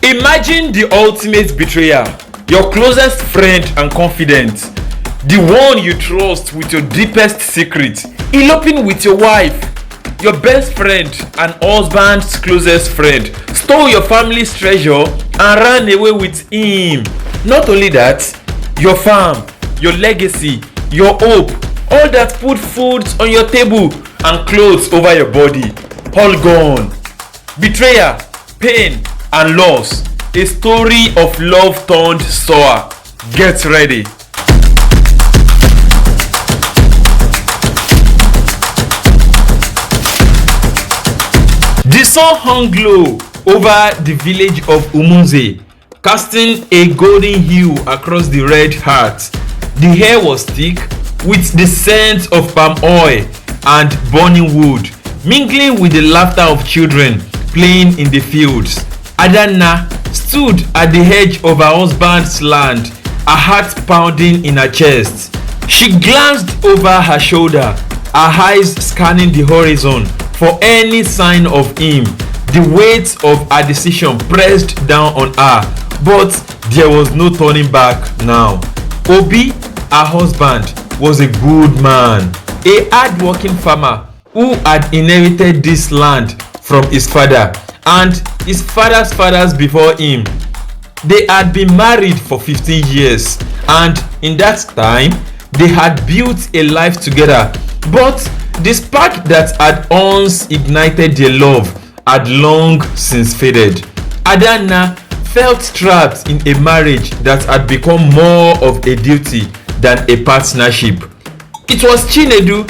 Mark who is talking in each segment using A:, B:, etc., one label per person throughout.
A: Imagine the ultimate betrayer, your closest friend and confidant, the one you trust with your deepest secret, eloping with your wife. Your best friend and husband's closest friend stole your family's treasure and ran away with him. Not only that, your farm, your legacy, your hope, all that put food on your table and clothes over your body, all gone. Betrayal, pain, and loss. A story of love turned sour. Get ready. The sun hung low over the village of Umunze, casting a golden hue across the red heart. The air was thick with the scent of palm oil and burning wood, mingling with the laughter of children playing in the fields. Adanna stood at the edge of her husband's land, her heart pounding in her chest. She glanced over her shoulder, her eyes scanning the horizon for any sign of him. The weight of her decision pressed down on her, but there was no turning back now. Obi, her husband, was a good man, a hard-working farmer who had inherited this land from his father and his father's fathers before him. They had been married for 15 years, and in that time they had built a life together, but the spark that had once ignited their love had long since faded. Adanna felt trapped in a marriage that had become more of a duty than a partnership. It was Chinedu,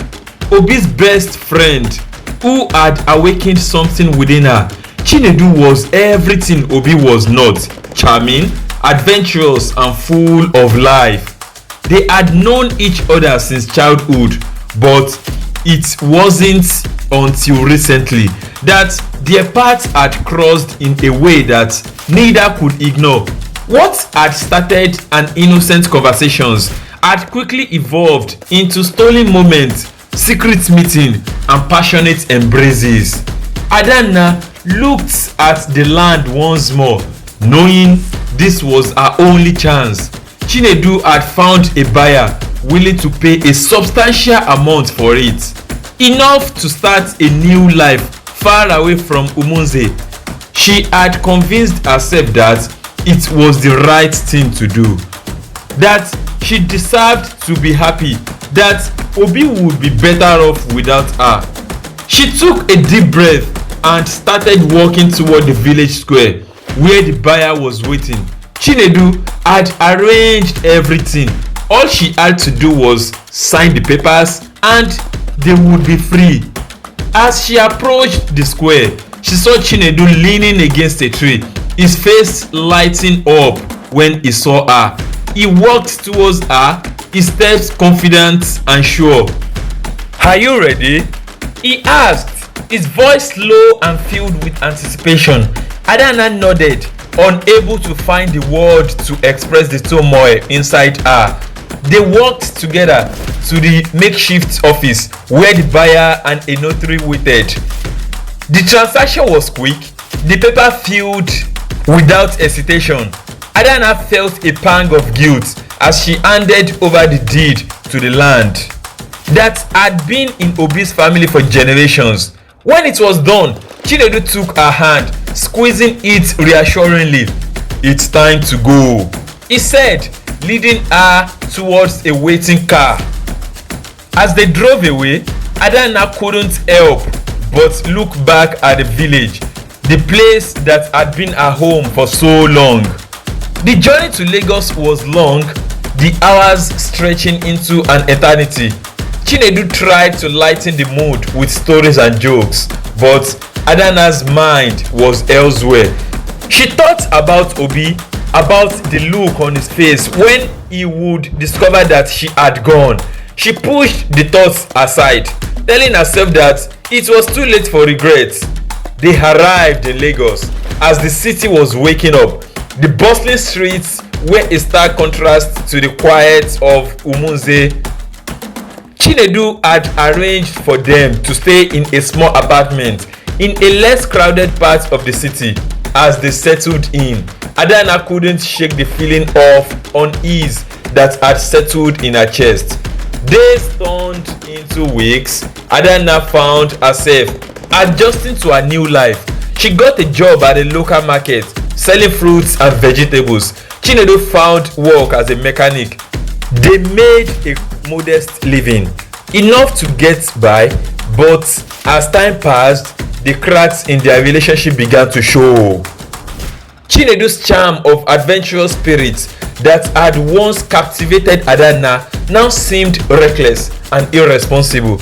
A: Obi's best friend, who had awakened something within her. Chinedu was everything Obi was not: charming, adventurous, and full of life. They had known each other since childhood, but it wasn't until recently that their paths had crossed in a way that neither could ignore. What had started an innocent conversations had quickly evolved into stolen moments, secret meetings, and passionate embraces. Adanna looked at the land once more, knowing this was her only chance. Chinedu had found a buyer willing to pay a substantial amount for it, enough to start a new life far away from Umunze. She had convinced herself that it was the right thing to do, that she deserved to be happy, that Obi would be better off without her. She took a deep breath and started walking toward the village square where the buyer was waiting. Chinedu had arranged everything. All she had to do was sign the papers and they would be free. As she approached the square, she saw Chinedu leaning against a tree, his face lighting up when he saw her. He walked towards her, his steps confident and sure. "Are you ready?" he asked, his voice low and filled with anticipation. Adanna nodded, unable to find the word to express the turmoil inside her. They walked together to the makeshift office where the buyer and a notary waited. The transaction was quick, the paper filled without hesitation. Adanna felt a pang of guilt as she handed over the deed to the land that had been in Obi's family for generations. When it was done, Chinedu took her hand, squeezing it reassuringly. "It's time to go," he said, leading her towards a waiting car. As they drove away, Adanna couldn't help but look back at the village, the place that had been her home for so long. The journey to Lagos was long, the hours stretching into an eternity. Chinedu tried to lighten the mood with stories and jokes, but Adanna's mind was elsewhere. She thought about Obi, about the look on his face when he would discover that she had gone. She pushed the thoughts aside, telling herself that it was too late for regrets. They arrived in Lagos as the city was waking up. The bustling streets were a stark contrast to the quiet of Umunze. Chinedu had arranged for them to stay in a small apartment in a less crowded part of the city. as they settled in. Adana couldn't shake the feeling of unease that had settled in her chest. Days turned into weeks. Adana found herself adjusting to her new life. She got a job at a local market selling fruits and vegetables. Chinedu found work as a mechanic. They made a modest living, enough to get by, but as time passed, the cracks in their relationship began to show. Chinedu's charm of adventurous spirit that had once captivated Adana now seemed reckless and irresponsible.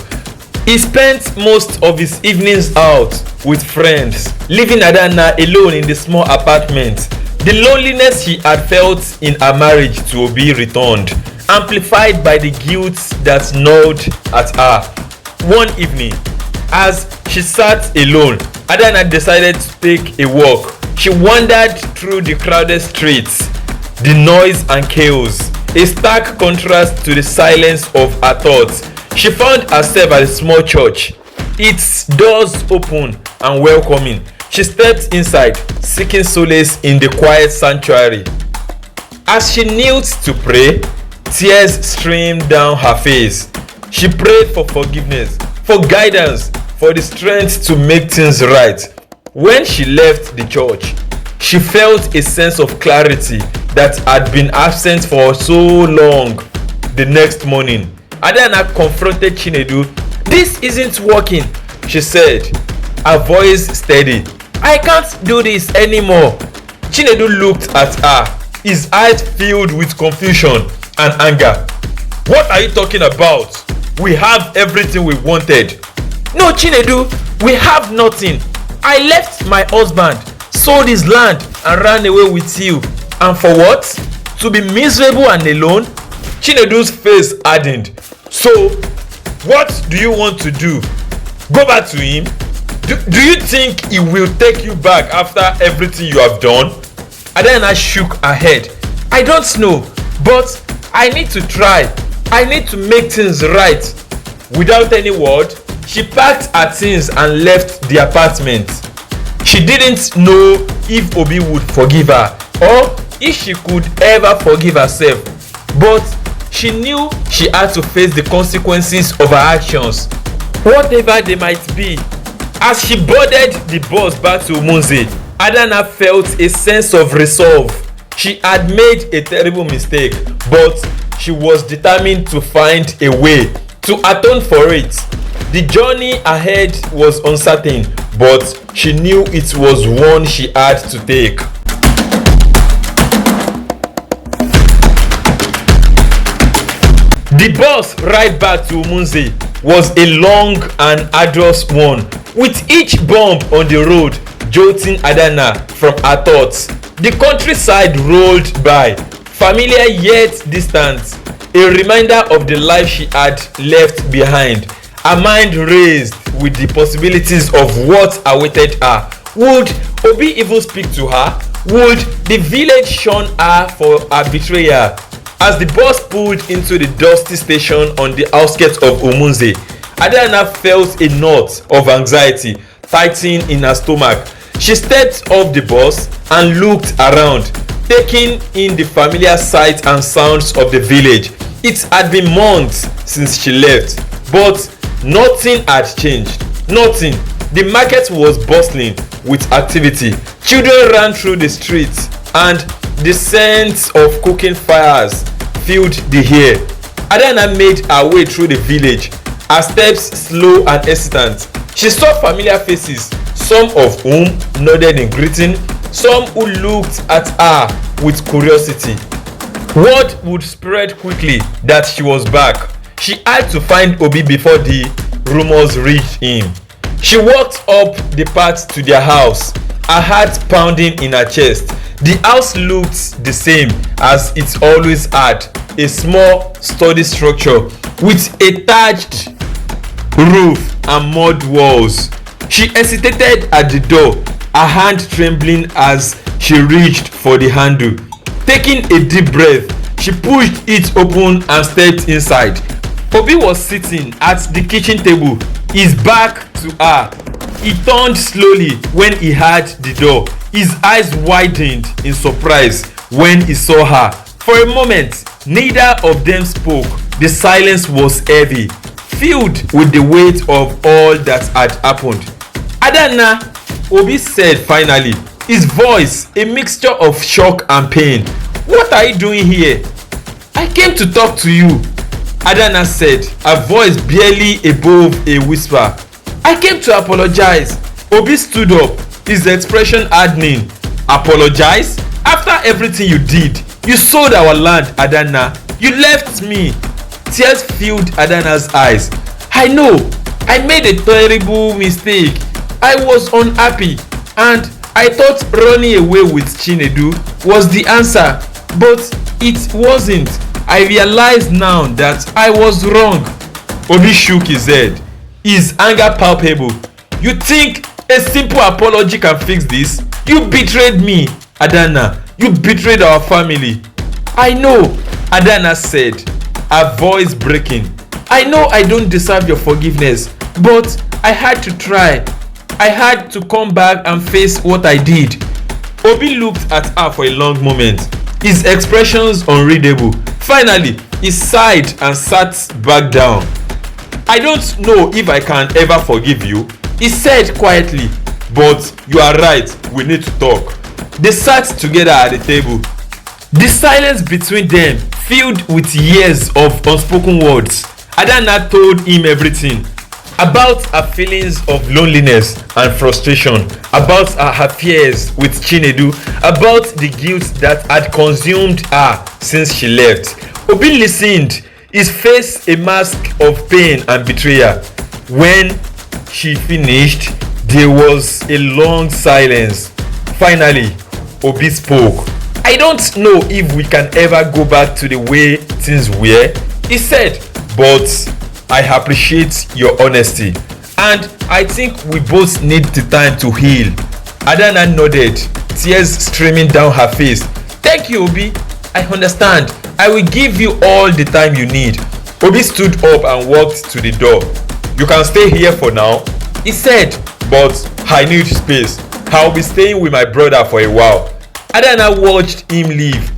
A: He spent most of his evenings out with friends, leaving Adana alone in the small apartment. The loneliness she had felt in her marriage to Obi returned, amplified by the guilt that gnawed at her. One evening, as she sat alone, Adana decided to take a walk. She wandered through the crowded streets, the noise and chaos, a stark contrast to the silence of her thoughts. She found herself at a small church, its doors open and welcoming. She stepped inside, seeking solace in the quiet sanctuary. As she knelt to pray, tears streamed down her face. She prayed for forgiveness, for guidance, for the strength to make things right. When she left the church, she felt a sense of clarity that had been absent for so long. The next morning, Adana confronted Chinedu. "This isn't working," she said, her voice steady. "I can't do this anymore." Chinedu looked at her, his eyes filled with confusion and anger. "What are you talking about? We have everything we wanted." "No, Chinedu, we have nothing. I left my husband, sold his land and ran away with you. And for what? To be miserable and alone?" Chinedu's face hardened. "So, what do you want to do? Go back to him? Do you think he will take you back after everything you have done?" Adana shook her head. "I don't know, but I need to try. I need to make things right." Without any word, she packed her things and left the apartment. She didn't know if Obi would forgive her or if she could ever forgive herself, but she knew she had to face the consequences of her actions, whatever they might be. As she boarded the bus back to Umunze, Adana felt a sense of resolve. She had made a terrible mistake, but she was determined to find a way to atone for it. The journey ahead was uncertain, but she knew it was one she had to take. The bus ride back to Umunze was a long and arduous one, with each bump on the road jolting Adana from her thoughts. The countryside rolled by, familiar yet distant, a reminder of the life she had left behind. Her mind raced with the possibilities of what awaited her. Would Obi even speak to her? Would the village shun her for her betrayal? As the bus pulled into the dusty station on the outskirts of Umunze, Adana felt a knot of anxiety tightening in her stomach. She stepped off the bus and looked around, taking in the familiar sights and sounds of the village. It had been months since she left, but nothing had changed. Nothing. The market was bustling with activity. Children ran through the streets and the scent of cooking fires filled the air. Adana made her way through the village, her steps slow and hesitant. She saw familiar faces, some of whom nodded in greeting, some who looked at her with curiosity. Word would spread quickly that she was back. She had to find Obi before the rumors reached him. She walked up the path to their house, her heart pounding in her chest. The house looked the same as it always had, a small, sturdy structure with a thatched roof and mud walls. She hesitated at the door, her hand trembling as she reached for the handle. Taking a deep breath, she pushed it open and stepped inside. Obi was sitting at the kitchen table, his back to her. He turned slowly when he heard the door. His eyes widened in surprise when he saw her. For a moment, neither of them spoke. The silence was heavy, filled with the weight of all that had happened. Adanna, Obi said finally, his voice a mixture of shock and pain. What are you doing here? I came to talk to you, Adanna said, her voice barely above a whisper. I came to apologize. Obi stood up, his expression hardening. Apologize? After everything you did, you sold our land, Adanna. You left me. Tears filled Adanna's eyes. I know, I made a terrible mistake. I was unhappy and I thought running away with Chinedu was the answer, but it wasn't. I realize now that I was wrong. Obi shook his head, his anger palpable. You think a simple apology can fix this? You betrayed me, Adanna. You betrayed our family. I know, Adanna said, her voice breaking. I know I don't deserve your forgiveness, but I had to try. I had to come back and face what I did. Obi looked at her for a long moment, his expressions unreadable. Finally, he sighed and sat back down. I don't know if I can ever forgive you, he said quietly, but you are right, we need to talk. They sat together at the table. The silence between them filled with years of unspoken words. Adanna told him everything about her feelings of loneliness and frustration, about her affairs with Chinedu, about the guilt that had consumed her since she left. Obi listened, his face a mask of pain and betrayal. When she finished, there was a long silence. Finally, Obi spoke. I don't know if we can ever go back to the way things were, he said, but I appreciate your honesty and I think we both need the time to heal. Adanna nodded, tears streaming down her face. Thank you, Obi. I understand. I will give you all the time you need. Obi stood up and walked to the door. You can stay here for now, he said, but I need space. I'll be staying with my brother for a while. Adanna watched him leave,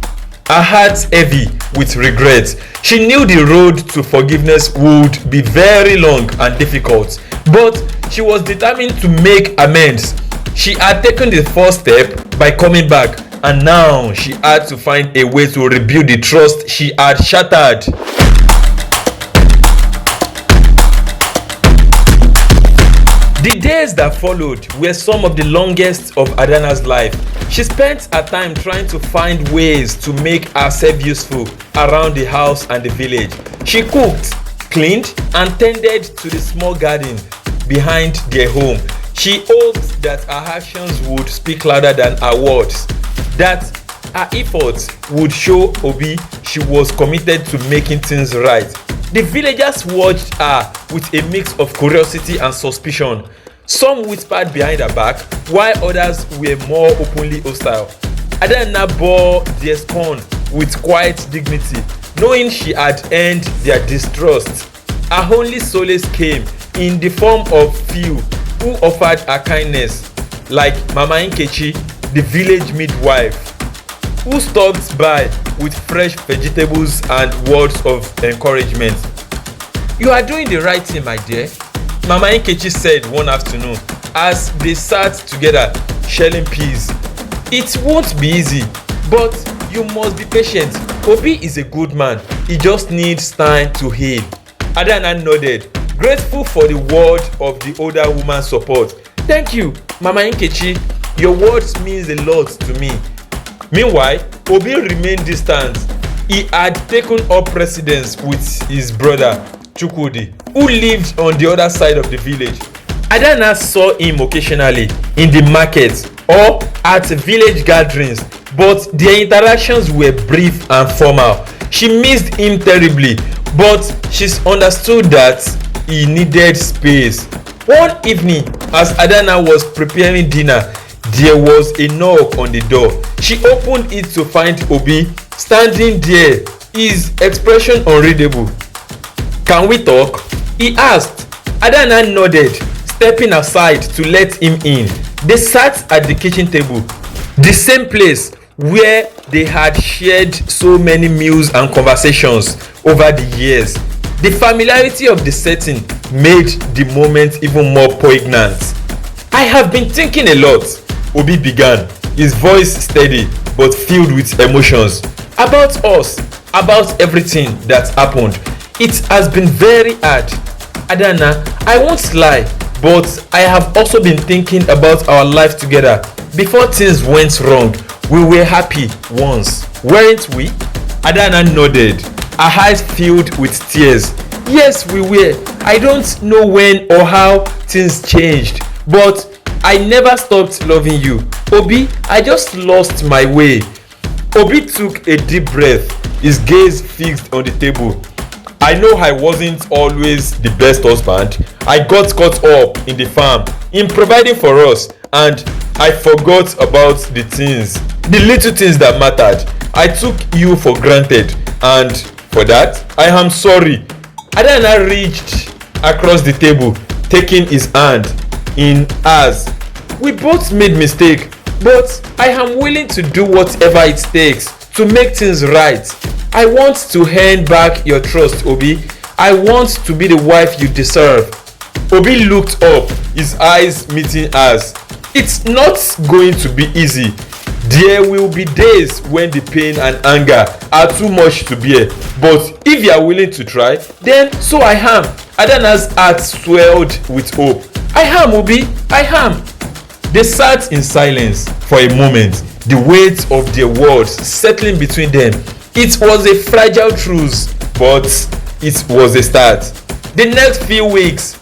A: her heart heavy with regret. She knew the road to forgiveness would be very long and difficult, but she was determined to make amends. She had taken the first step by coming back, and now she had to find a way to rebuild the trust she had shattered. The days that followed were some of the longest of Adanna's life. She spent her time trying to find ways to make herself useful around the house and the village. She cooked, cleaned, and tended to the small garden behind their home. She hoped that her actions would speak louder than her words, that her efforts would show Obi she was committed to making things right. The villagers watched her with a mix of curiosity and suspicion. Some whispered behind her back, while others were more openly hostile. Adanna bore their scorn with quiet dignity, knowing she had earned their distrust. Her only solace came in the form of few who offered her kindness, like Mama Nkechi, the village midwife, who stopped by with fresh vegetables and words of encouragement. You are doing the right thing, my dear, Mama Nkechi said one afternoon as they sat together shelling peas. It won't be easy, but you must be patient. Obi is a good man. He just needs time to heal. Adanna nodded, grateful for the word of the older woman's support. Thank you, Mama Nkechi. Your words means a lot to me. Meanwhile, Obi remained distant. He had taken up residence with his brother, Chukwudi, who lived on the other side of the village. Adanna saw him occasionally in the market or at village gatherings, but their interactions were brief and formal. She missed him terribly, but she understood that he needed space. One evening, as Adanna was preparing dinner, there was a knock on the door. She opened it to find Obi standing there, his expression unreadable. "Can we talk?" he asked. Adana nodded, stepping aside to let him in. They sat at the kitchen table, the same place where they had shared so many meals and conversations over the years. The familiarity of the setting made the moment even more poignant. "I have been thinking a lot," Obi began, his voice steady but filled with emotions. "About us, about everything that happened. It has been very hard. Adana, I won't lie, but I have also been thinking about our life together. Before things went wrong, we were happy once, weren't we?" Adana nodded, her eyes filled with tears. "Yes, we were. I don't know when or how things changed, but I never stopped loving you. Obi, I just lost my way." Obi took a deep breath, his gaze fixed on the table. "I know I wasn't always the best husband. I got caught up in the farm, in providing for us, and I forgot about the little things that mattered. I took you for granted, and for that, I am sorry." Adana reached across the table, taking his hand in hers. "We both made mistakes, but I am willing to do whatever it takes to make things right. I want to earn back your trust, Obi. I want to be the wife you deserve." Obi looked up, his eyes meeting hers. "It's not going to be easy. There will be days when the pain and anger are too much to bear, but if you are willing to try, then so I am." Adana's heart swelled with hope. "I am, Obi, I am." They sat in silence for a moment, the weight of their words settling between them. It was a fragile truce, but it was a start. The next few weeks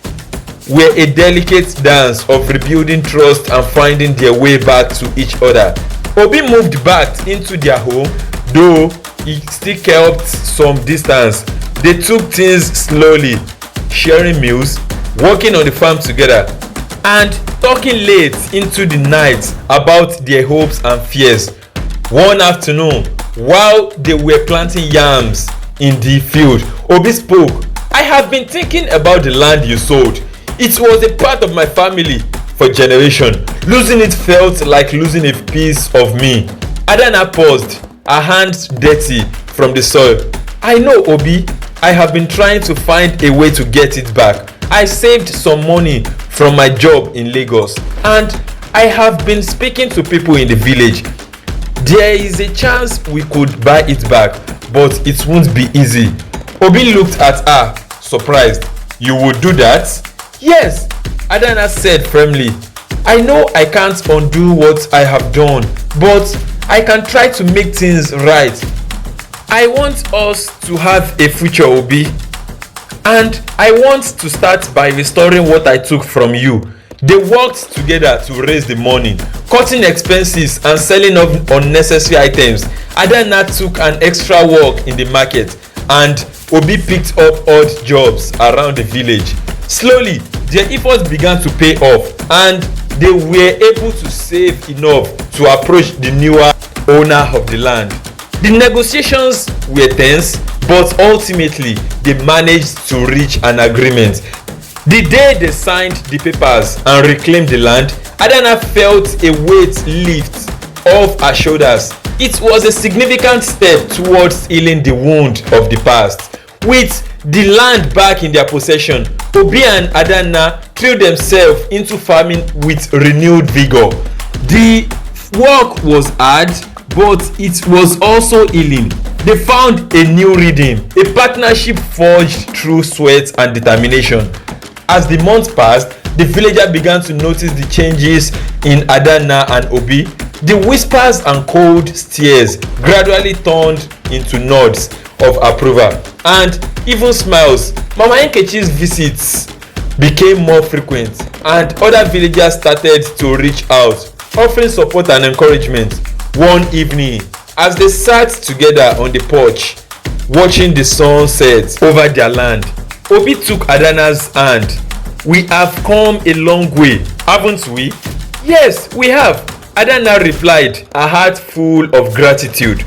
A: were a delicate dance of rebuilding trust and finding their way back to each other. Obi moved back into their home, though he still kept some distance. They took things slowly, sharing meals, working on the farm together, and talking late into the night about their hopes and fears. One afternoon, while they were planting yams in the field, Obi spoke. "I have been thinking about the land you sold. It was a part of my family for generations. Losing it felt like losing a piece of me." Adana paused, her hands dirty from the soil. "I know, Obi. I have been trying to find a way to get it back. I saved some money from my job in Lagos, and I have been speaking to people in the village. There is a chance we could buy it back, but it won't be easy." Obi looked at her, surprised. "You would do that?" "Yes," Adana said firmly. "I know I can't undo what I have done, but I can try to make things right. I want us to have a future, Obi. And I want to start by restoring what I took from you." They worked together to raise the money, cutting expenses and selling off unnecessary items. Adana took an extra work in the market, and Obi picked up odd jobs around the village. Slowly, their efforts began to pay off, and they were able to save enough to approach the newer owner of the land. The negotiations were tense, but ultimately they managed to reach an agreement. The day they signed the papers and reclaimed the land, Adana felt a weight lift off her shoulders. It was a significant step towards healing the wound of the past. With the land back in their possession, Obi and Adana threw themselves into farming with renewed vigor. The work was hard, but it was also healing. They found a new rhythm, a partnership forged through sweat and determination. As the months passed, the villager began to notice the changes in Adana and Obi. The whispers and cold stares gradually turned into nods of approval, and even smiles. Mama Nkechi's visits became more frequent, and other villagers started to reach out, offering support and encouragement. One evening, as they sat together on the porch, watching the sunset over their land, Obi took Adana's hand. "We have come a long way, haven't we?" "Yes, we have," Adana replied, her heart full of gratitude.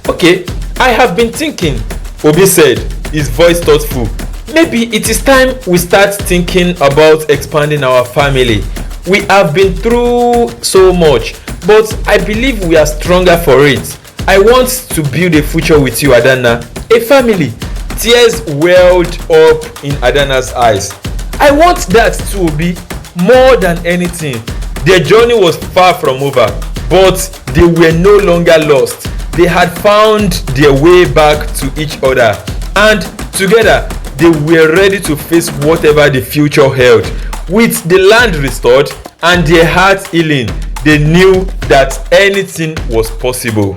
A: "Okay, I have been thinking," Obi said, his voice thoughtful. Maybe it is time we start thinking about expanding our family. We have been through so much, but I believe we are stronger for it. I want to build a future with you, Adana. A family. Tears welled up in Adana's eyes. I want that to be more than anything. Their journey was far from over, but they were no longer lost. They had found their way back to each other, and together they were ready to face whatever the future held. With the land restored and their hearts healing, they knew that anything was possible.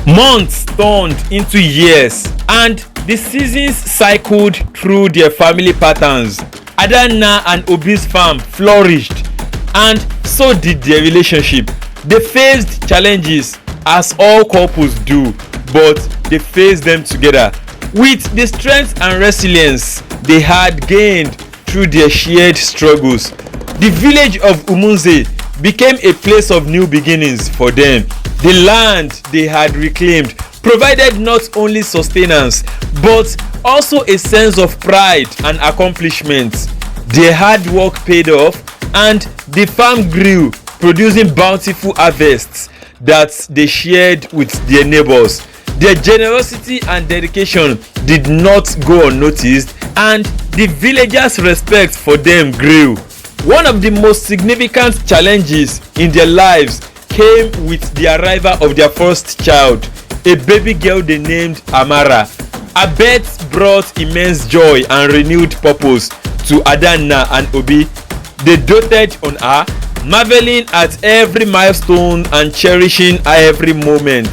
A: Months turned into years, and the seasons cycled through their family patterns. Adana and Obi's farm flourished, and so did their relationship. They faced challenges as all couples do, but they faced them together with the strength and resilience they had gained through their shared struggles. The village of Umunze became a place of new beginnings for them. The land they had reclaimed provided not only sustenance but also a sense of pride and accomplishment. Their hard work paid off, and the farm grew, producing bountiful harvests that they shared with their neighbors. Their generosity and dedication did not go unnoticed, and the villagers' respect for them grew. One of the most significant challenges in their lives came with the arrival of their first child, a baby girl they named Amara. Her birth brought immense joy and renewed purpose to Adana and Obi. They doted on her, marveling at every milestone and cherishing her every moment.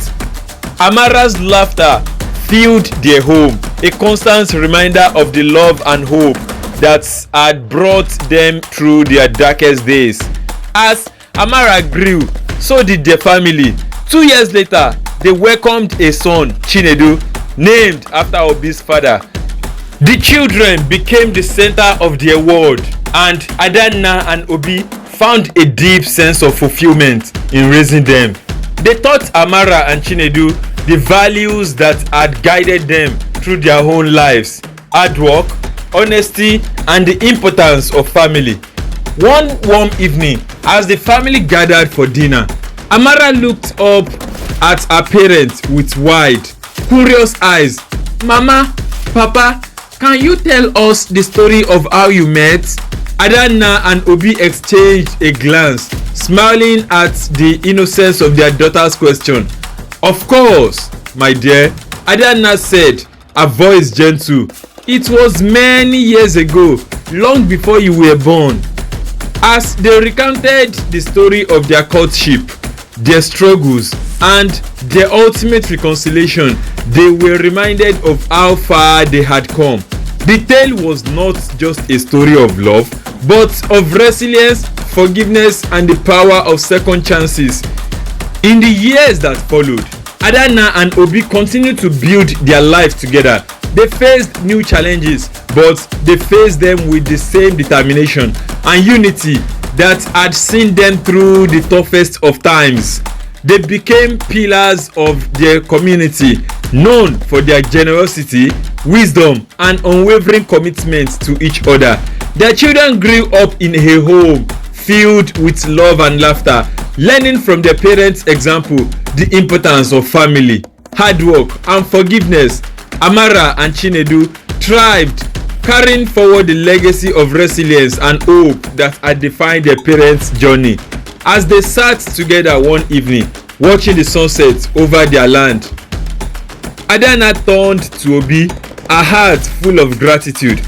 A: Amara's laughter filled their home, a constant reminder of the love and hope that had brought them through their darkest days. As Amara grew, so did their family. 2 years later, they welcomed a son, Chinedu, named after Obi's father. The children became the center of their world, and Adana and Obi found a deep sense of fulfillment in raising them. They taught Amara and Chinedu the values that had guided them through their own lives: hard work, honesty, and the importance of family. One warm evening, as the family gathered for dinner, Amara looked up at her parents with wide, curious eyes. "Mama, Papa, can you tell us the story of how you met?" Adana and Obi exchanged a glance, smiling at the innocence of their daughter's question. "Of course, my dear," Adana said, her voice gentle. "It was many years ago, long before you were born." As they recounted the story of their courtship, their struggles, and their ultimate reconciliation, they were reminded of how far they had come. The tale was not just a story of love, but of resilience, forgiveness, and the power of second chances. In the years that followed, Adana and Obi continued to build their life together. They faced new challenges, but they faced them with the same determination and unity that had seen them through the toughest of times. They became pillars of their community, known for their generosity, wisdom, and unwavering commitment to each other. Their children grew up in a home filled with love and laughter, learning from their parents' example the importance of family, hard work, and forgiveness. Amara and Chinedu thrived, carrying forward the legacy of resilience and hope that had defined their parents' journey. As they sat together one evening, watching the sunset over their land, Adana turned to Obi, her heart full of gratitude.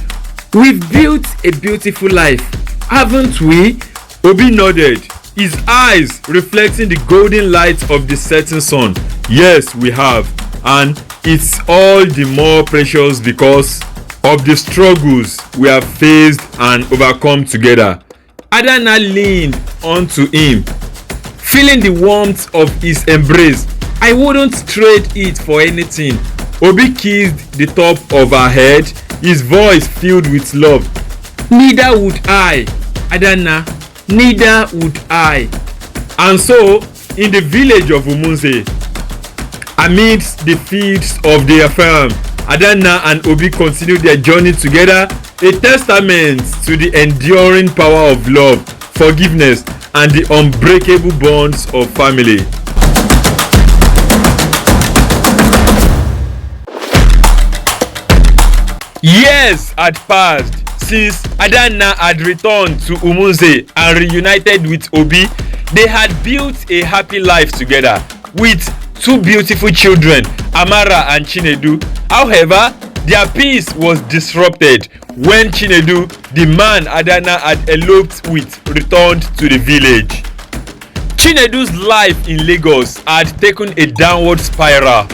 A: "We've built a beautiful life, haven't we?" Obi nodded, his eyes reflecting the golden light of the setting sun. "Yes, we have, and it's all the more precious because of the struggles we have faced and overcome together." Adana leaned onto him, feeling the warmth of his embrace. "I wouldn't trade it for anything." Obi kissed the top of her head, his voice filled with love. "Neither would I, Adana, neither would I." And so, in the village of Umunze, Amidst the fields of their farm, Adanna and Obi continued their journey together, a testament to the enduring power of love, forgiveness, and the unbreakable bonds of family. Years had passed since Adanna had returned to Umunze and reunited with Obi. They had built a happy life together with two beautiful children, Amara and Chinedu. However, their peace was disrupted when Chinedu, the man Adanna had eloped with, returned to the village. Chinedu's life in Lagos had taken a downward spiral.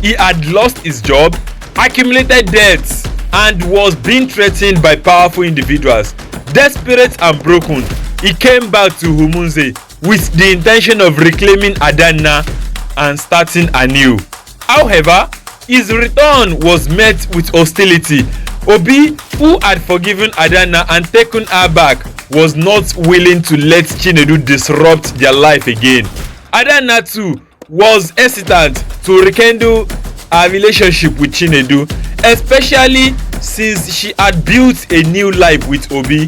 A: He had lost his job, accumulated debts, and was being threatened by powerful individuals. Desperate and broken, he came back to Umunze with the intention of reclaiming Adanna and starting anew. However, his return was met with hostility. Obi, who had forgiven Adanna and taken her back, was not willing to let Chinedu disrupt their life again. Adanna too was hesitant to rekindle her relationship with Chinedu, especially since she had built a new life with Obi.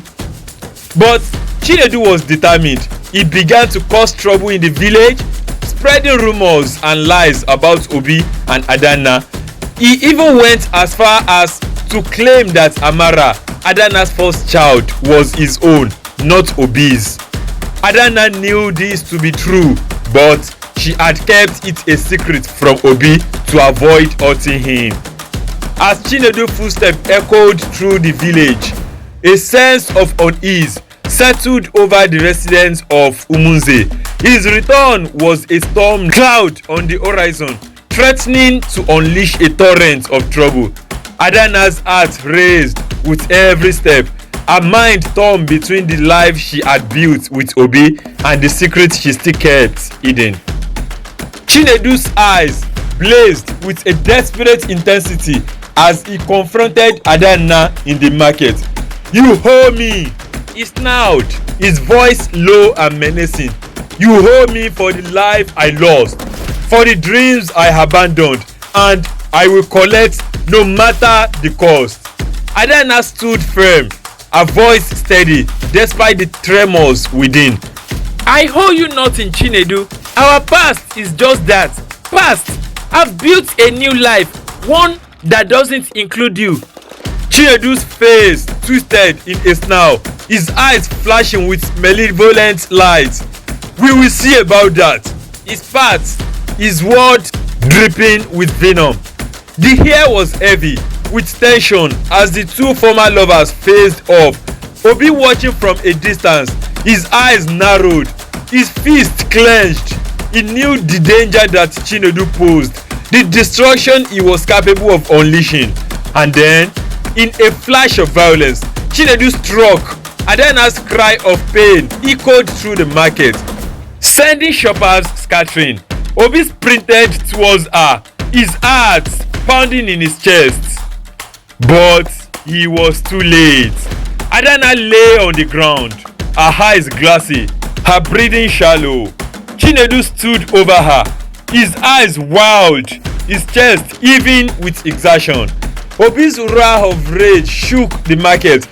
A: But Chinedu was determined. He began to cause trouble in the village, spreading rumors and lies about Obi and Adanna. He even went as far as to claim that Amara, Adanna's first child, was his own, not Obi's. Adanna knew this to be true, but she had kept it a secret from Obi to avoid hurting him. As Chinedu's footsteps echoed through the village, a sense of unease settled over the residents of Umunze. His return was a storm cloud on the horizon, threatening to unleash a torrent of trouble. Adanna's heart raced with every step, her mind torn between the life she had built with Obi and the secret she still kept hidden. Chinedu's eyes blazed with a desperate intensity as he confronted Adanna in the market. "You owe me!" he snarled, his voice low and menacing. "You owe me for the life I lost, for the dreams I abandoned, and I will collect no matter the cost." Adanna stood firm, her voice steady despite the tremors within. "I owe you nothing, Chinedu. Our past is just that. Past. I've built a new life, one that doesn't include you." Chinedu's face twisted in a snarl, his eyes flashing with malevolent light. "We will see about that." His past, his word dripping with venom. The air was heavy with tension as the two former lovers faced off. Obi watching from a distance, his eyes narrowed, his fist clenched. He knew the danger that Chinedu posed, the destruction he was capable of unleashing. And then, in a flash of violence, Chinedu struck. Adanna's cry of pain echoed through the market, sending shoppers scattering. Obi sprinted towards her, his heart pounding in his chest. But he was too late. Adanna lay on the ground, her eyes glassy, her breathing shallow. Chinedu stood over her, his eyes wild, his chest heaving with exertion. Obi's roar of rage shook the market,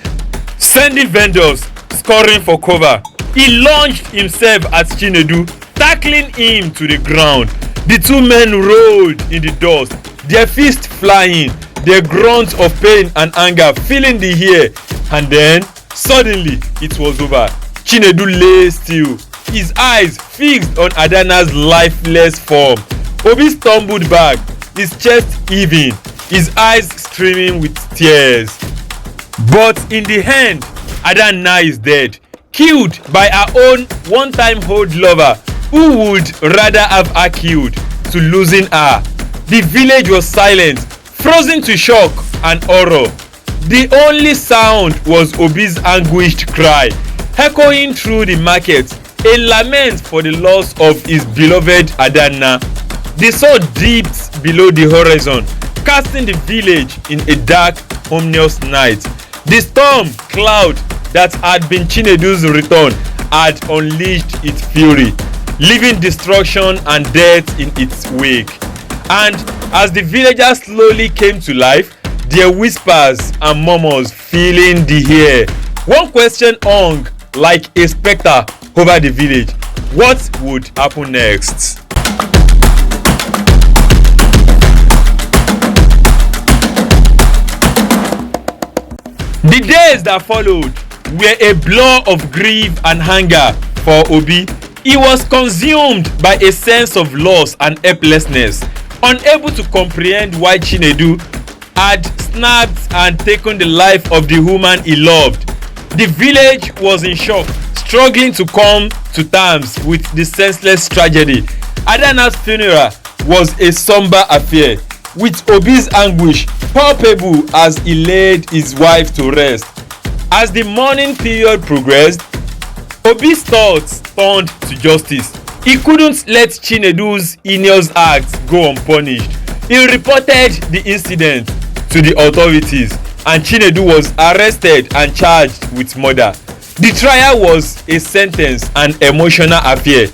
A: sending vendors scurrying for cover. He launched himself at Chinedu, tackling him to the ground. The two men rolled in the dust, their fists flying, their grunts of pain and anger filling the air. And then, suddenly, it was over. Chinedu lay still, his eyes fixed on Adanna's lifeless form. Obi stumbled back, his chest heaving, his eyes streaming with tears. But in the end, Adanna is dead, killed by her own one-time old lover, who would rather have her killed to losing her. The village was silent, frozen to shock and horror. The only sound was Obi's anguished cry, echoing through the market, a lament for the loss of his beloved Adanna. The sun dipped below the horizon, casting the village in a dark, ominous night. The storm cloud that had been Chinedu's return had unleashed its fury, leaving destruction and death in its wake. And as the villagers slowly came to life, their whispers and murmurs filling the air. One question hung like a spectre over the village: what would happen next? The days that followed were a blur of grief and anger for Obi. He was consumed by a sense of loss and helplessness, unable to comprehend why Chinedu had snapped and taken the life of the woman he loved. The village was in shock, struggling to come to terms with the senseless tragedy. Adana's funeral was a somber affair, with Obi's anguish palpable as he laid his wife to rest. As the mourning period progressed, Obi's thoughts turned to justice. He couldn't let Chinedu's heinous acts go unpunished. He reported the incident to the authorities, and Chinedu was arrested and charged with murder. The trial was a sentence and emotional affair,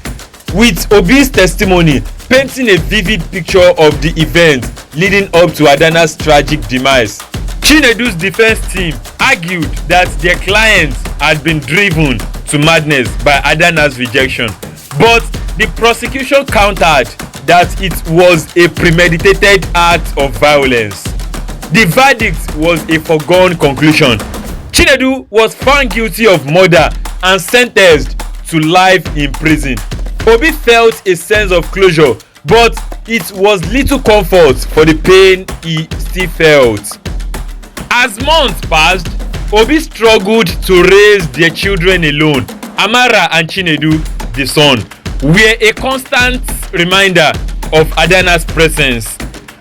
A: with Obi's testimony painting a vivid picture of the event leading up to Adana's tragic demise. Chinedu's defense team argued that their client had been driven to madness by Adana's rejection, but the prosecution countered that it was a premeditated act of violence. The verdict was a foregone conclusion. Chinedu was found guilty of murder and sentenced to life in prison. Obi felt a sense of closure, but it was little comfort for the pain he still felt. As months passed, Obi struggled to raise their children alone. Amara and Chinedu, the son, were a constant reminder of Adana's presence,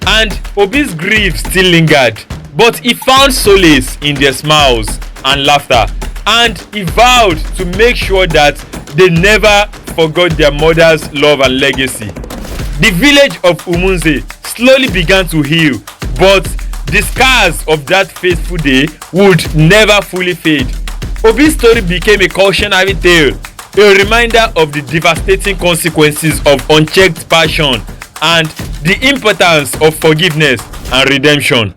A: and Obi's grief still lingered, but he found solace in their smiles and laughter, and he vowed to make sure that they never forgot their mother's love and legacy. The village of Umunze slowly began to heal, but the scars of that fateful day would never fully fade. Obi's story became a cautionary tale, a reminder of the devastating consequences of unchecked passion and the importance of forgiveness and redemption.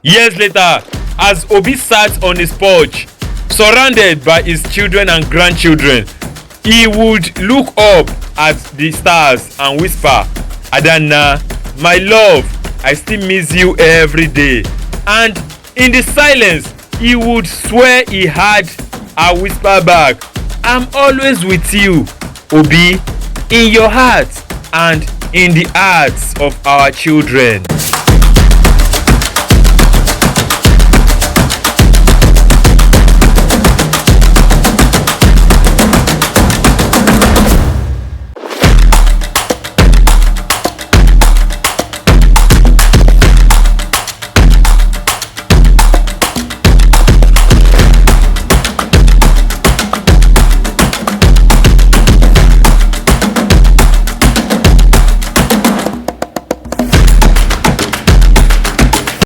A: Years later, as Obi sat on his porch, surrounded by his children and grandchildren, he would look up at the stars and whisper, "Adana, my love, I still miss you every day." And in the silence, he would swear he had a whisper back, "I'm always with you, Obi, in your heart and in the hearts of our children."